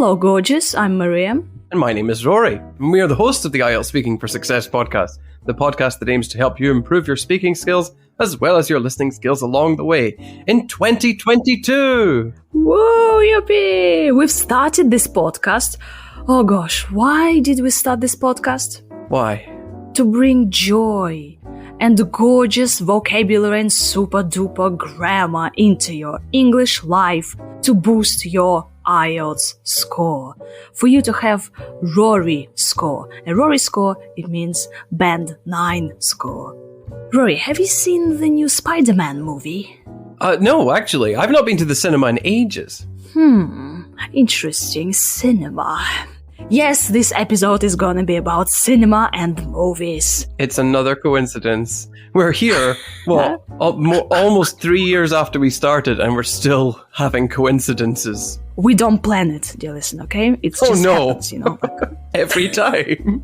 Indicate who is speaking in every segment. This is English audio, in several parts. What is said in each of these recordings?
Speaker 1: Hello, gorgeous. I'm Maria.
Speaker 2: And my name is Rory, and we are the hosts of the IELTS Speaking for Success podcast, the podcast that aims to help you improve your speaking skills as well as your listening skills along the way in 2022.
Speaker 1: Whoa, yippee! We've started this podcast. Oh gosh, why did we start this podcast?
Speaker 2: Why?
Speaker 1: To bring joy and gorgeous vocabulary and super duper grammar into your English life to boost your IELTS score. For you to have Rory score. A Rory score, it means band 9 score. Rory, have you seen the new Spider-Man movie?
Speaker 2: No, actually. I've not been to the cinema in ages.
Speaker 1: Interesting. Cinema. Yes, this episode is gonna be about cinema and movies.
Speaker 2: It's another coincidence. We're here, almost 3 years after we started, and we're still having coincidences.
Speaker 1: We don't plan it, dear listener, okay? It just happens, you know.
Speaker 2: Every time.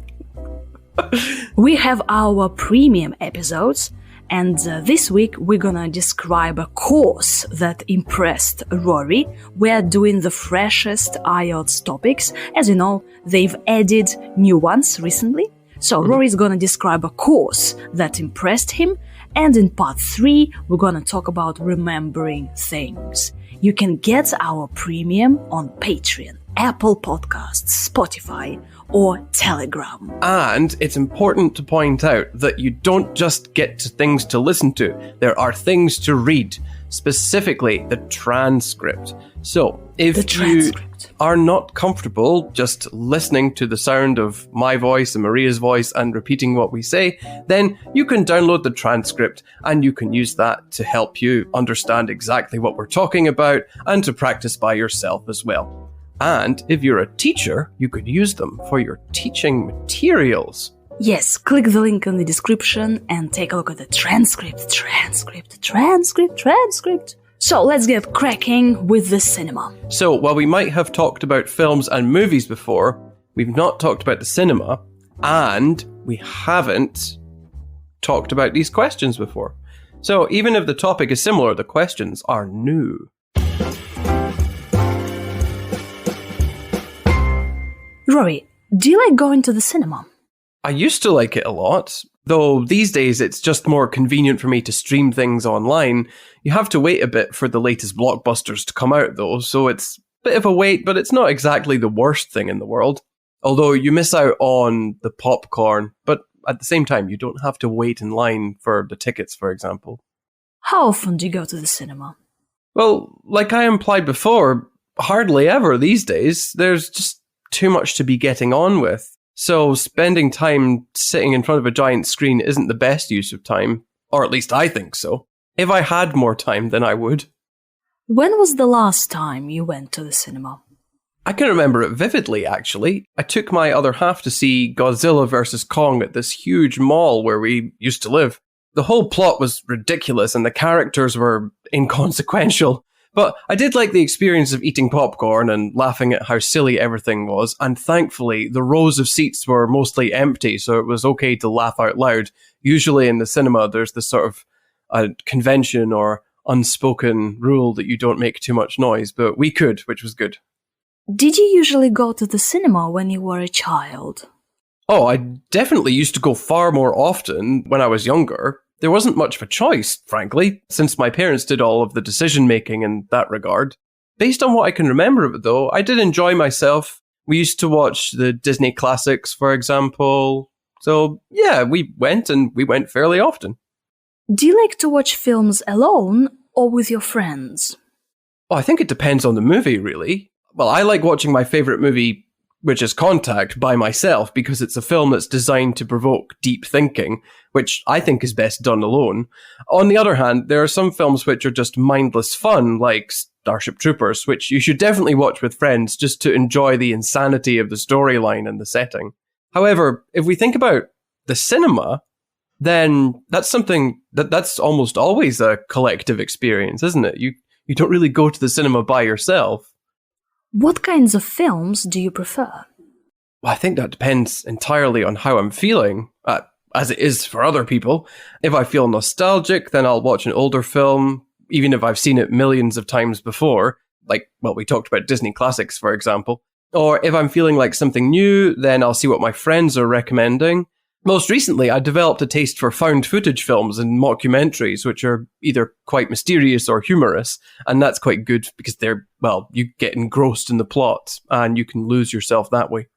Speaker 1: We have our premium episodes, and this week we're gonna describe a course that impressed Rory. We're doing the freshest IELTS topics. As you know, they've added new ones recently. So Rory's gonna describe a course that impressed him, and in part 3, we're gonna talk about remembering things. You can get our premium on Patreon, Apple Podcasts, Spotify, or Telegram.
Speaker 2: And it's important to point out that you don't just get things to listen to. There are things to read, specifically the transcript. So if you are not comfortable just listening to the sound of my voice and Maria's voice and repeating what we say, then you can download the transcript and you can use that to help you understand exactly what we're talking about and to practice by yourself as well. And if you're a teacher, you could use them for your teaching materials.
Speaker 1: Yes, click the link in the description and take a look at the transcript. So let's get cracking with the cinema.
Speaker 2: So while we might have talked about films and movies before, we've not talked about the cinema, and we haven't talked about these questions before. So even if the topic is similar, the questions are new.
Speaker 1: Rory, do you like going to the cinema?
Speaker 2: I used to like it a lot, though these days it's just more convenient for me to stream things online. You have to wait a bit for the latest blockbusters to come out though, so it's a bit of a wait, but it's not exactly the worst thing in the world. Although you miss out on the popcorn, but at the same time you don't have to wait in line for the tickets, for example.
Speaker 1: How often do you go to the cinema?
Speaker 2: Well, like I implied before, hardly ever these days. There's just too much to be getting on with. So spending time sitting in front of a giant screen isn't the best use of time, or at least I think so. If I had more time, then I would.
Speaker 1: When was the last time you went to the cinema?
Speaker 2: I can remember it vividly, actually. I took my other half to see Godzilla vs. Kong at this huge mall where we used to live. The whole plot was ridiculous and the characters were inconsequential. But I did like the experience of eating popcorn and laughing at how silly everything was, and thankfully the rows of seats were mostly empty, so it was okay to laugh out loud. Usually in the cinema there's this sort of convention or unspoken rule that you don't make too much noise, but we could, which was good.
Speaker 1: Did you usually go to the cinema when you were a child?
Speaker 2: Oh, I definitely used to go far more often when I was younger. There wasn't much of a choice, frankly, since my parents did all of the decision-making in that regard. Based on what I can remember of it, though, I did enjoy myself. We used to watch the Disney classics, for example. So, yeah, we went fairly often.
Speaker 1: Do you like to watch films alone or with your friends?
Speaker 2: Well, I think it depends on the movie, really. Well, I like watching my favourite movie, which is Contact, by myself, because it's a film that's designed to provoke deep thinking, which I think is best done alone. On the other hand, there are some films which are just mindless fun, like Starship Troopers, which you should definitely watch with friends just to enjoy the insanity of the storyline and the setting. However, if we think about the cinema, then that's something that's almost always a collective experience, isn't it? You don't really go to the cinema by yourself.
Speaker 1: What kinds of films do you prefer?
Speaker 2: Well, I think that depends entirely on how I'm feeling, as it is for other people. If I feel nostalgic, then I'll watch an older film, even if I've seen it millions of times before. Like, well, we talked about Disney classics, for example. Or if I'm feeling like something new, then I'll see what my friends are recommending. Most recently, I developed a taste for found footage films and mockumentaries, which are either quite mysterious or humorous. And that's quite good because you get engrossed in the plot and you can lose yourself that way.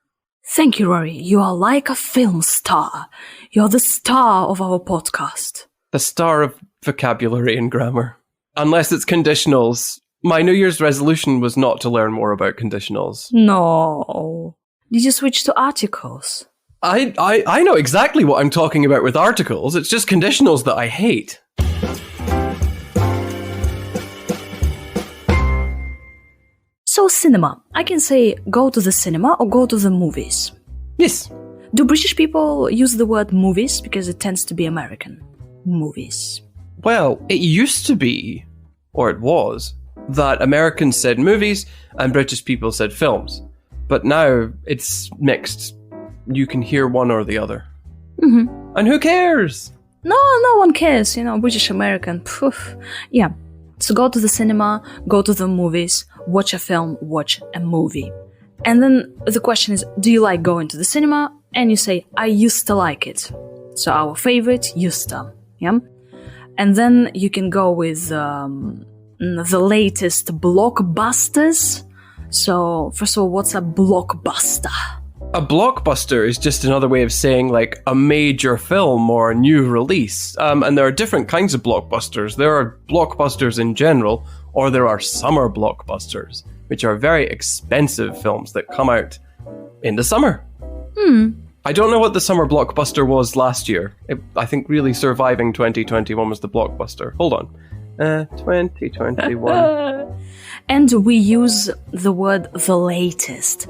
Speaker 1: Thank you, Rory. You are like a film star. You're the star of our podcast.
Speaker 2: The star of vocabulary and grammar. Unless it's conditionals. My New Year's resolution was not to learn more about conditionals.
Speaker 1: No. Did you switch to articles?
Speaker 2: I know exactly what I'm talking about with articles. It's just conditionals that I hate.
Speaker 1: So cinema. I can say go to the cinema or go to the movies.
Speaker 2: Yes.
Speaker 1: Do British people use the word movies because it tends to be American? Movies.
Speaker 2: Well, it used to be, or it was, that Americans said movies and British people said films. But now it's mixed. You can hear one or the other.
Speaker 1: Mm-hmm.
Speaker 2: And who cares?
Speaker 1: No one cares, British American. Poof. Yeah. So go to the cinema, go to the movies, watch a film, watch a movie. And then the question is, do you like going to the cinema? And you say, I used to like it. So our favorite, used to. Yeah. And then you can go with the latest blockbusters. So first of all, what's a blockbuster?
Speaker 2: A blockbuster is just another way of saying like a major film or a new release. And there are different kinds of blockbusters. There are blockbusters in general, or there are summer blockbusters, which are very expensive films that come out in the summer. I don't know what the summer blockbuster was last year. I think really surviving 2021 was the blockbuster. Hold on. 2021.
Speaker 1: And we use the word the latest.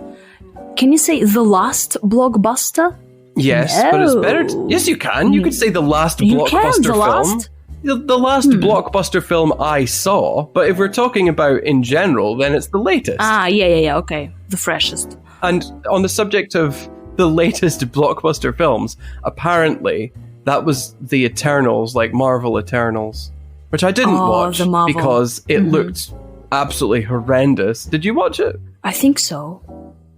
Speaker 1: Can you say the last blockbuster?
Speaker 2: Yes,
Speaker 1: No.
Speaker 2: but it's better. Yes, you can. You could say the last blockbuster film.
Speaker 1: Last?
Speaker 2: The last blockbuster film I saw. But if we're talking about in general, then it's the latest.
Speaker 1: Yeah, okay. The freshest.
Speaker 2: And on the subject of the latest blockbuster films, apparently that was the Eternals, like Marvel Eternals, which I didn't watch
Speaker 1: the Marvel.
Speaker 2: because it looked absolutely horrendous. Did you watch it?
Speaker 1: I think so.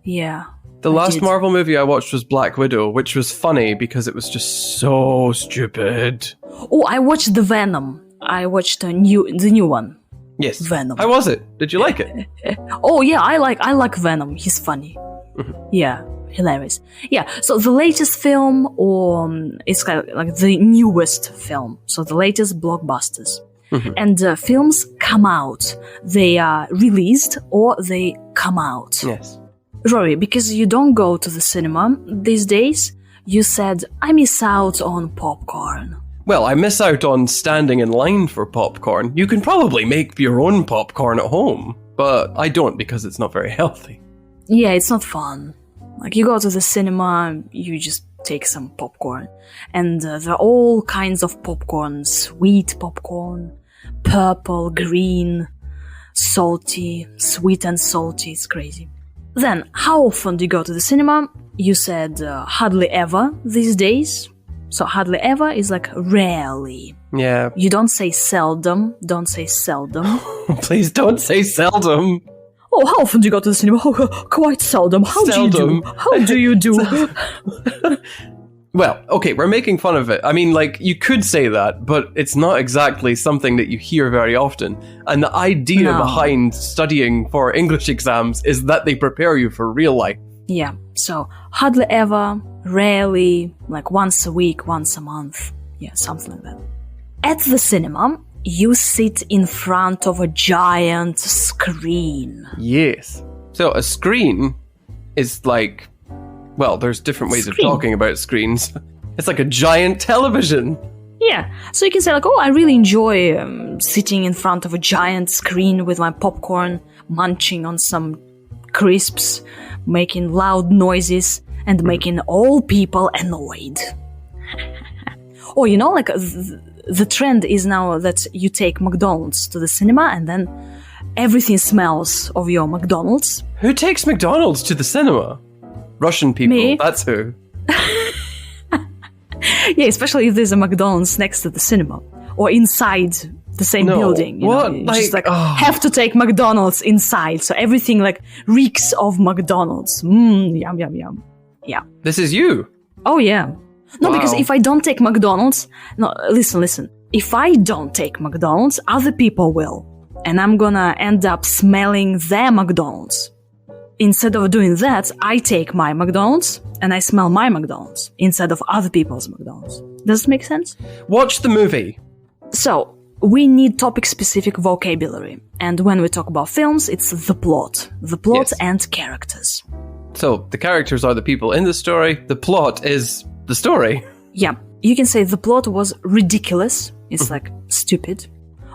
Speaker 1: Yeah.
Speaker 2: The
Speaker 1: I
Speaker 2: last
Speaker 1: did.
Speaker 2: Marvel movie I watched was Black Widow, which was funny because it was just so stupid.
Speaker 1: Oh, I watched the Venom. I watched the new one.
Speaker 2: Yes.
Speaker 1: Venom.
Speaker 2: How was it? Did you like it?
Speaker 1: Oh yeah, I like Venom. He's funny. Yeah, hilarious. Yeah. So the latest film, or it's kind of like the newest film. So the latest blockbusters. And films come out. They are released or they come out.
Speaker 2: Yes.
Speaker 1: Rory, because you don't go to the cinema these days, you said, I miss out on popcorn.
Speaker 2: Well, I miss out on standing in line for popcorn. You can probably make your own popcorn at home, but I don't because it's not very healthy.
Speaker 1: Yeah, it's not fun. Like, you go to the cinema, you just take some popcorn. And there are all kinds of popcorn. Sweet popcorn, purple, green, salty, sweet and salty. It's crazy. Then, how often do you go to the cinema? You said hardly ever these days. So hardly ever is like rarely.
Speaker 2: Yeah.
Speaker 1: You don't say seldom. Don't say seldom.
Speaker 2: Please don't say seldom.
Speaker 1: Oh, how often do you go to the cinema? Oh, quite seldom. How
Speaker 2: Seldom.
Speaker 1: do you do?
Speaker 2: Well, okay, we're making fun of it. I mean, like, you could say that, but it's not exactly something that you hear very often. And the idea behind studying for English exams is that they prepare you for real life.
Speaker 1: Yeah, so hardly ever, rarely, like once a week, once a month. Yeah, something like that. At the cinema, you sit in front of a giant screen.
Speaker 2: Yes. So a screen is like, well, there's different ways of talking about screens. It's like a giant television.
Speaker 1: Yeah, so you can say like, oh, I really enjoy sitting in front of a giant screen with my popcorn, munching on some crisps, making loud noises, and making all people annoyed. Or, you know, like the trend is now that you take McDonald's to the cinema and then everything smells of your McDonald's.
Speaker 2: Who takes McDonald's to the cinema? Russian people,
Speaker 1: Me.
Speaker 2: That's who.
Speaker 1: Yeah, especially if there's a McDonald's next to the cinema or inside the same
Speaker 2: No.
Speaker 1: building. You
Speaker 2: What?
Speaker 1: know? You
Speaker 2: Like,
Speaker 1: just like
Speaker 2: oh.
Speaker 1: have to take McDonald's inside, so everything like reeks of McDonald's. Yum yum yum. Yeah.
Speaker 2: This is you.
Speaker 1: Oh yeah. No, because
Speaker 2: Wow.
Speaker 1: if I don't take McDonald's, no, listen. If I don't take McDonald's, other people will, and I'm gonna end up smelling their McDonald's. Instead of doing that, I take my McDonald's and I smell my McDonald's instead of other people's McDonald's. Does it make sense?
Speaker 2: Watch the movie.
Speaker 1: So, we need topic-specific vocabulary. And when we talk about films, it's the plot. The plot
Speaker 2: Yes.
Speaker 1: and characters.
Speaker 2: So the characters are the people in the story. The plot is the story.
Speaker 1: Yeah, you can say the plot was ridiculous. It's like stupid.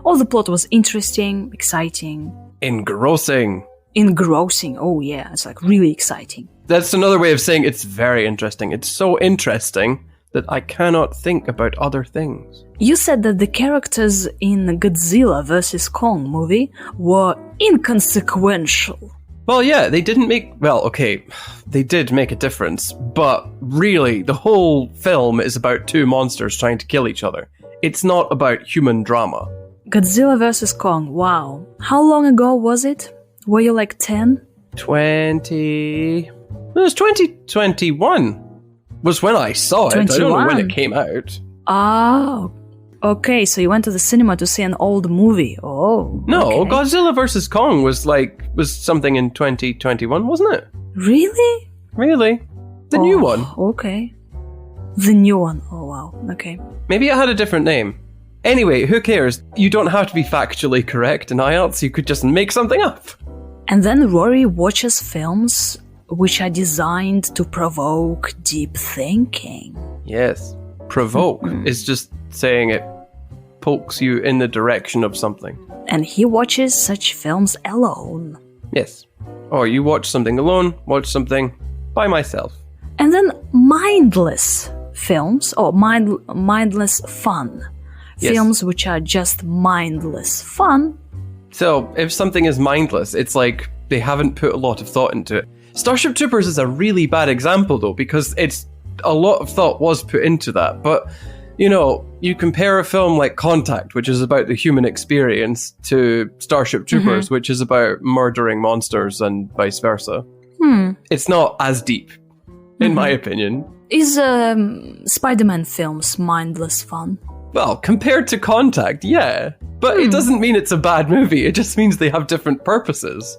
Speaker 1: Or the plot was interesting, exciting,
Speaker 2: Engrossing.
Speaker 1: engrossing. Oh yeah, it's like really exciting.
Speaker 2: That's another way of saying it's very interesting. It's so interesting that I cannot think about other things.
Speaker 1: You said that the characters in Godzilla vs. Kong movie were inconsequential.
Speaker 2: Well, yeah, they didn't make... Well, okay, they did make a difference, but really, the whole film is about two monsters trying to kill each other. It's not about human drama.
Speaker 1: Godzilla vs. Kong, wow. How long ago was it? Were you like 10?
Speaker 2: 20... It was 2021 was when I saw it. I don't know when
Speaker 1: 21.
Speaker 2: it came out.
Speaker 1: Oh, okay, so you went to the cinema to see an old movie. Oh,
Speaker 2: No,
Speaker 1: okay.
Speaker 2: Godzilla vs. Kong was something in 2021, wasn't it?
Speaker 1: Really?
Speaker 2: Really? The new one.
Speaker 1: Okay. The new one. Oh, wow. Okay.
Speaker 2: Maybe it had a different name. Anyway, who cares? You don't have to be factually correct in IELTS. You could just make something up.
Speaker 1: And then Rory watches films which are designed to provoke deep thinking.
Speaker 2: Yes. Provoke is just saying it pokes you in the direction of something.
Speaker 1: And he watches such films alone.
Speaker 2: Yes. Or you watch something alone, watch something by myself.
Speaker 1: And then mindless films, or mindless fun.
Speaker 2: Yes.
Speaker 1: Films which are just mindless fun.
Speaker 2: So, if something is mindless, it's like they haven't put a lot of thought into it. Starship Troopers is a really bad example, though, because a lot of thought was put into that. But, you know, you compare a film like Contact, which is about the human experience, to Starship Troopers, which is about murdering monsters and vice versa. It's not as deep, in my opinion.
Speaker 1: Is Spider-Man films mindless fun?
Speaker 2: Well, compared to Contact, yeah. But it doesn't mean it's a bad movie. It just means they have different purposes.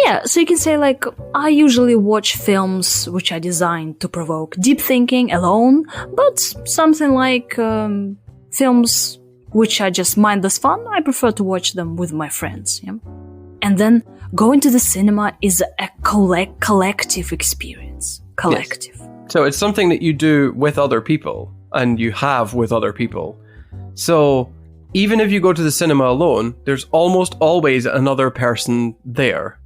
Speaker 1: Yeah, so you can say like, I usually watch films which are designed to provoke deep thinking alone, but something like films which are just mindless fun, I prefer to watch them with my friends. Yeah? And then going to the cinema is a collective experience. Collective.
Speaker 2: Yes. So it's something that you do with other people, and you have with other people. So even if you go to the cinema alone, there's almost always another person there.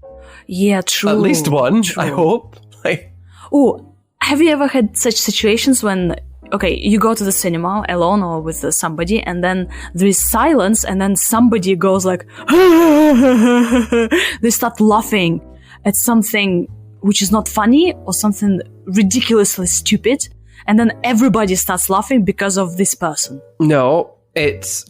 Speaker 1: Yeah, true.
Speaker 2: At least one,
Speaker 1: true.
Speaker 2: I hope.
Speaker 1: Oh, have you ever had such situations when, okay, you go to the cinema alone or with somebody, and then there is silence, and then somebody goes like, they start laughing at something which is not funny or something ridiculously stupid, and then everybody starts laughing because of this person.
Speaker 2: No, it's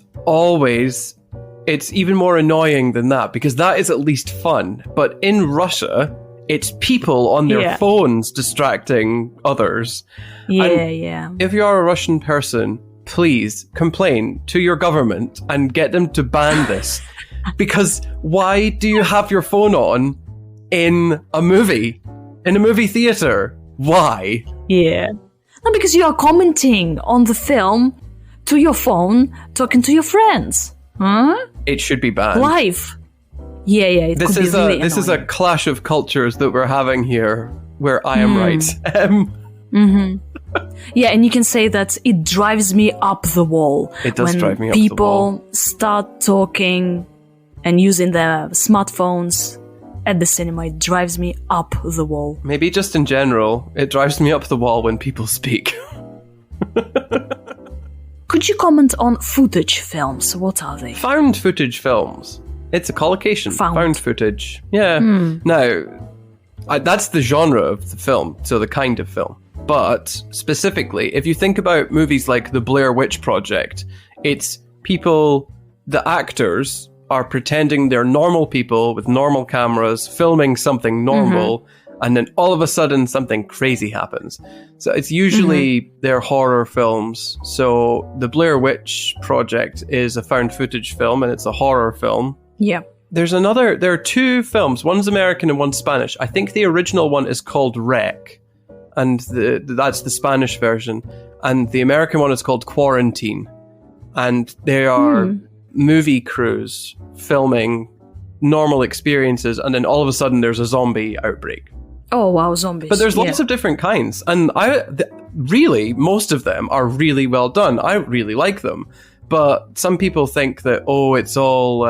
Speaker 2: even more annoying than that, because that is at least fun. But in Russia, it's people on their phones distracting others.
Speaker 1: Yeah.
Speaker 2: If you are a Russian person, please complain to your government and get them to ban this. Because why do you have your phone on in a movie theater? Why?
Speaker 1: Yeah. No, because you are commenting on the film to your phone, talking to your friends. Huh?
Speaker 2: It should be banned.
Speaker 1: Live. Yeah.
Speaker 2: This is a clash of cultures that we're having here, where I am right.
Speaker 1: Yeah, and you can say that it drives me up the wall.
Speaker 2: It does
Speaker 1: when
Speaker 2: drive me up the wall.
Speaker 1: People start talking and using their smartphones at the cinema. It drives me up the wall.
Speaker 2: Maybe just in general, it drives me up the wall when people speak.
Speaker 1: Could you comment on footage films? What are they?
Speaker 2: Found footage films. It's a collocation. Found footage. Yeah. Now, that's the genre of the film, so the kind of film. But specifically, if you think about movies like The Blair Witch Project, it's people the actors are pretending they're normal people with normal cameras, filming something normal, and then all of a sudden something crazy happens. So it's usually they're horror films. So the Blair Witch Project is a found footage film, and it's a horror film.
Speaker 1: Yeah.
Speaker 2: There are two films. One's American and one's Spanish. I think the original one is called Wreck, and that's the Spanish version. And the American one is called Quarantine. And they are movie crews filming normal experiences, and then all of a sudden there's a zombie outbreak.
Speaker 1: Oh, wow, zombies.
Speaker 2: But there's lots of different kinds. And really, most of them are really well done. I really like them. But some people think that, it's all,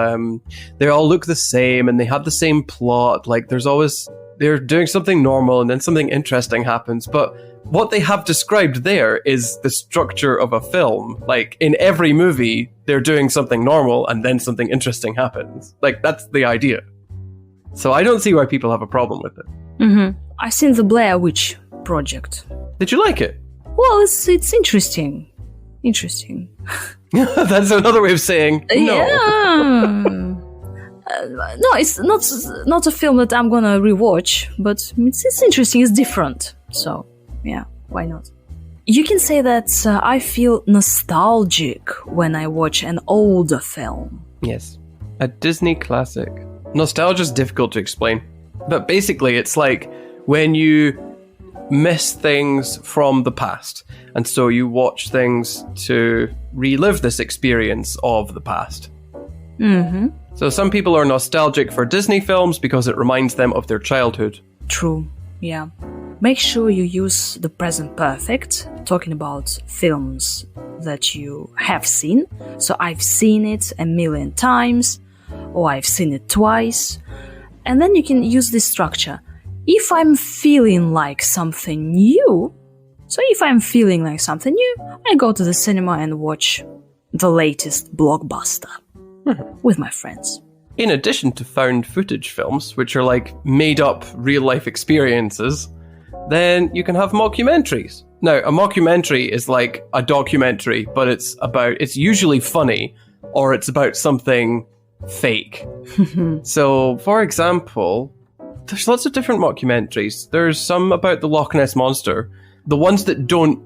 Speaker 2: they all look the same and they have the same plot. Like they're doing something normal and then something interesting happens. But what they have described there is the structure of a film. Like in every movie, they're doing something normal and then something interesting happens. Like that's the idea. So I don't see why people have a problem with it.
Speaker 1: I've seen the Blair Witch Project.
Speaker 2: Did you like it?
Speaker 1: Well, it's interesting. Interesting.
Speaker 2: That's another way of saying no.
Speaker 1: Yeah. No, it's not a film that I'm gonna rewatch, but it's interesting. It's different. So yeah, why not? You can say that I feel nostalgic when I watch an older film.
Speaker 2: Yes, a Disney classic. Nostalgia is difficult to explain, but basically it's like when you miss things from the past, and so you watch things to relive this experience of the past. So some people are nostalgic for Disney films because it reminds them of their childhood.
Speaker 1: True, yeah. Make sure you use the present perfect, talking about films that you have seen. So I've seen it 1,000,000 times, or I've seen it twice. And then you can use this structure. If I'm feeling like something new, I go to the cinema and watch the latest blockbuster with my friends.
Speaker 2: In addition to found footage films, which are like made up real life experiences, then you can have mockumentaries. Now, a mockumentary is like a documentary, but it's usually funny, or it's about something fake. So, for example, there's lots of different mockumentaries. There's some about the Loch Ness Monster. The ones that don't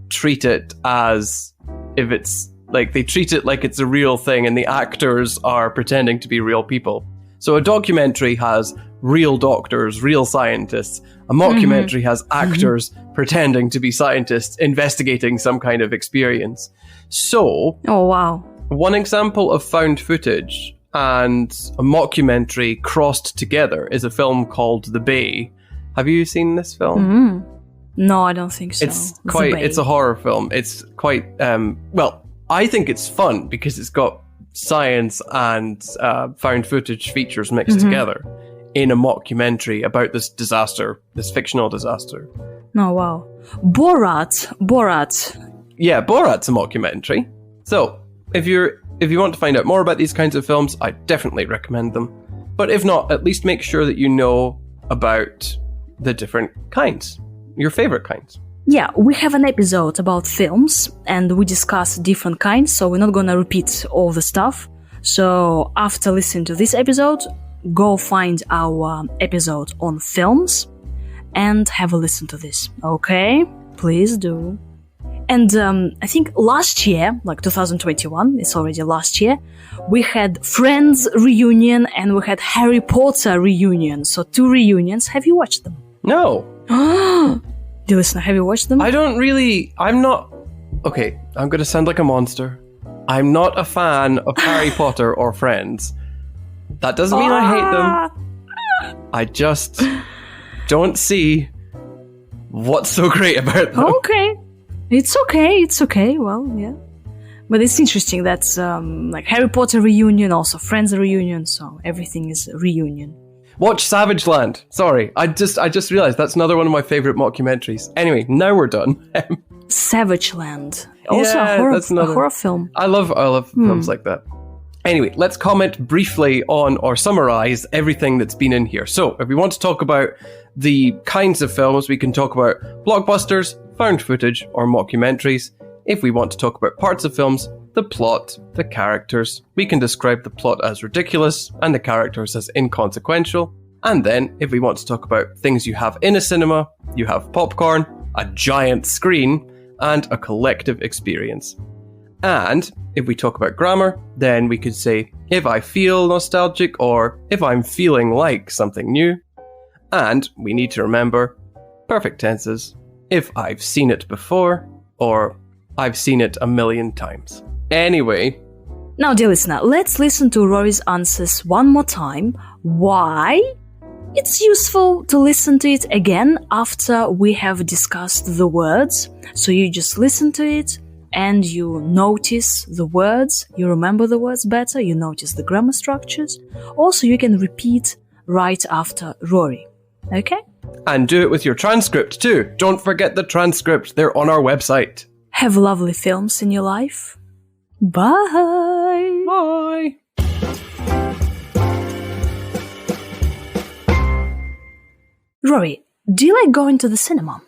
Speaker 2: treat it as if it's like, they treat it like it's a real thing and the actors are pretending to be real people. So a documentary has real doctors, real scientists. A mockumentary has actors pretending to be scientists investigating some kind of experience. So,
Speaker 1: oh wow.
Speaker 2: One example of found footage and a mockumentary crossed together is a film called The Bay. Have you seen this film?
Speaker 1: No, I don't think so.
Speaker 2: It's a horror film. It's quite, I think it's fun because it's got science and found footage features mixed together in a mockumentary about this disaster, this fictional disaster.
Speaker 1: Oh, wow. Borat.
Speaker 2: Yeah, Borat's a mockumentary. So, if you want to find out more about these kinds of films, I definitely recommend them. But if not, at least make sure that you know about the different kinds, your favorite kinds.
Speaker 1: Yeah, we have an episode about films and we discuss different kinds, so we're not gonna repeat all the stuff. So after listening to this episode, go find our episode on films and have a listen to this, okay? Please do. And I think last year, like 2021, it's already last year, we had Friends reunion and we had Harry Potter reunion. So 2 reunions. Have you watched them?
Speaker 2: No.
Speaker 1: Dear listener, have you watched them?
Speaker 2: I'm not... Okay, I'm going to sound like a monster. I'm not a fan of Harry Potter or Friends. That doesn't mean I hate them. I just don't see what's so great about them.
Speaker 1: Okay. It's okay. Well, yeah. But it's interesting that's like Harry Potter reunion, also Friends reunion, so everything is a reunion.
Speaker 2: Watch Savage Land. Sorry, I just realized that's another one of my favorite mockumentaries. Anyway, now we're done.
Speaker 1: Savage Land. Also a horror film.
Speaker 2: I love films like that. Anyway, let's comment briefly on or summarize everything that's been in here. So, if we want to talk about the kinds of films, we can talk about blockbusters, found footage, or mockumentaries. If we want to talk about parts of films, the plot, the characters. We can describe the plot as ridiculous and the characters as inconsequential. And then, if we want to talk about things you have in a cinema, you have popcorn, a giant screen, and a collective experience. And if we talk about grammar, then we could say, if I feel nostalgic or if I'm feeling like something new. And we need to remember perfect tenses, if I've seen it before or I've seen it a million times. Anyway.
Speaker 1: Now, dear listener, let's listen to Rory's answers one more time. Why? It's useful to listen to it again after we have discussed the words. So you just listen to it and you notice the words, you remember the words better, you notice the grammar structures. Also, you can repeat right after Rory. Okay?
Speaker 2: And do it with your transcript too. Don't forget the transcript. They're on our website.
Speaker 1: Have lovely films in your life. Bye!
Speaker 2: Bye!
Speaker 1: Rory, do you like going to the cinema?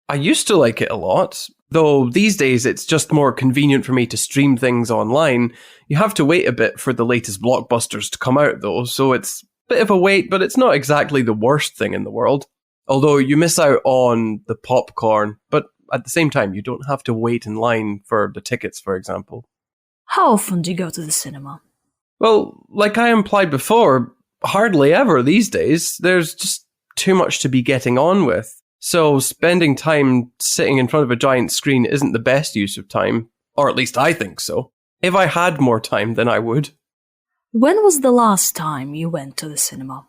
Speaker 2: I used to like it a lot, though these days it's just more convenient for me to stream things online. You have to wait a bit for the latest blockbusters to come out though, so it's a bit of a wait, but it's not exactly the worst thing in the world. Although you miss out on the popcorn, but at the same time you don't have to wait in line for the tickets, for example.
Speaker 1: How often do you go to the cinema?
Speaker 2: Well, like I implied before, hardly ever these days. There's just too much to be getting on with. So spending time sitting in front of a giant screen isn't the best use of time, or at least I think so. If I had more time, then I would.
Speaker 1: When was the last time you went to the cinema?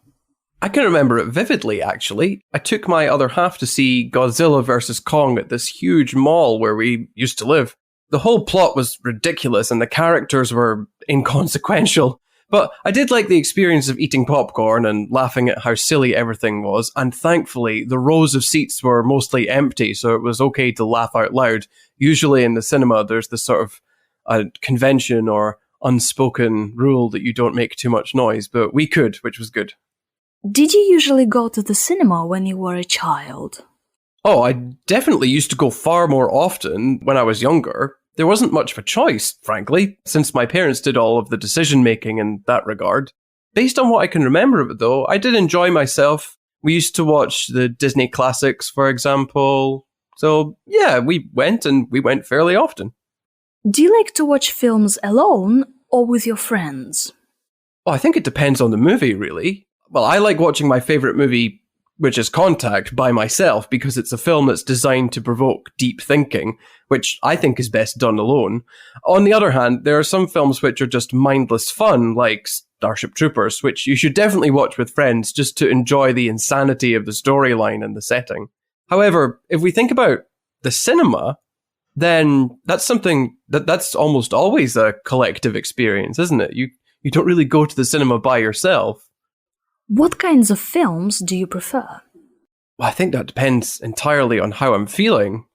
Speaker 2: I can remember it vividly, actually. I took my other half to see Godzilla vs. Kong at this huge mall where we used to live. The whole plot was ridiculous and the characters were inconsequential. But I did like the experience of eating popcorn and laughing at how silly everything was, and thankfully the rows of seats were mostly empty, so it was okay to laugh out loud. Usually in the cinema there's this sort of a convention or unspoken rule that you don't make too much noise, but we could, which was good.
Speaker 1: Did you usually go to the cinema when you were a child?
Speaker 2: Oh, I definitely used to go far more often when I was younger. There wasn't much of a choice, frankly, since my parents did all of the decision-making in that regard. Based on what I can remember of it, though, I did enjoy myself. We used to watch the Disney classics, for example. So, yeah, we went fairly often.
Speaker 1: Do you like to watch films alone or with your friends?
Speaker 2: Oh, I think it depends on the movie, really. Well, I like watching my favourite movie, which is Contact, by myself because it's a film that's designed to provoke deep thinking, which I think is best done alone. On the other hand, there are some films which are just mindless fun, like Starship Troopers, which you should definitely watch with friends just to enjoy the insanity of the storyline and the setting. However, if we think about the cinema, then that's something that's almost always a collective experience, isn't it? You don't really go to the cinema by yourself.
Speaker 1: What kinds of films do you prefer?
Speaker 2: Well, I think that depends entirely on how I'm feeling,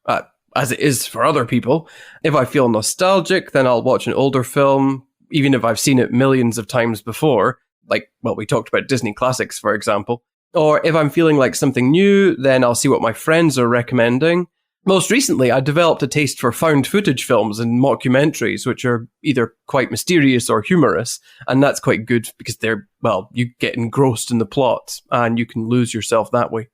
Speaker 2: as it is for other people. If I feel nostalgic, then I'll watch an older film, even if I've seen it millions of times before. Like, well, we talked about Disney classics, for example. Or if I'm feeling like something new, then I'll see what my friends are recommending. Most recently, I developed a taste for found footage films and mockumentaries, which are either quite mysterious or humorous. And that's quite good because you get engrossed in the plot and you can lose yourself that way.